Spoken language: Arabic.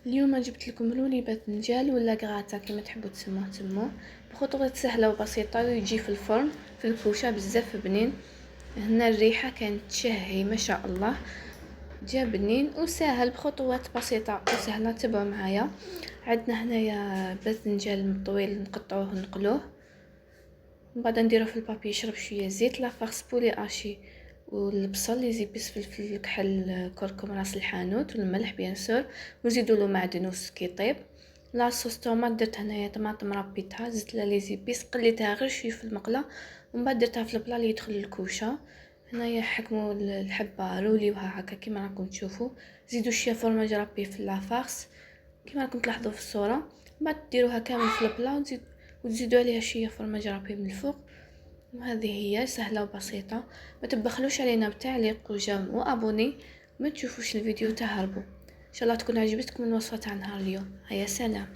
اليوم جبت لكم رولي باذنجان ولا غراتا كما تحبوا تسموه بخطوات سهله وبسيطه، ويجي في الفرن في الكوشه بزاف بنين. هنا الريحه كانت تشهي ما شاء الله، جا بنين وسهل بخطوات بسيطه وسهله. تبعوا معايا. عندنا هنايا باذنجان طويل نقطعوه نقلوه، من بعد نديروه في البابي يشرب شويه زيت، لا فارس بولي اشي والبصل، لي زيبيس، فلفل، الكحل، كركم، راس الحانوت والملح بيان سور، ونزيدوا له معدنوس كي يطيب. لا صوص طوماط درت هنايا طماطم ربيتها، زدت لها لي زيبيس، قليتها غير شويه في المقله، ومن بعد درتها في البلا اللي يدخل الكوشه. هنايا حكموا الحبه رولي وها هكا كيما راكم تشوفوا. زيدوا شويه فرماج ربي في لافارس كيما راكم تلاحظوا في الصوره، من بعد ديروها كامل في البلا وتزيدوا عليها شويه فرماج ربي من الفوق. وهذه هي سهله وبسيطه. ما تبخلوش علينا بتعليق وجيم وابوني، ما تشوفوش الفيديو تهربوا. ان شاء الله تكون عجبتكم الوصفه تاع نهار اليوم. هيا سلام.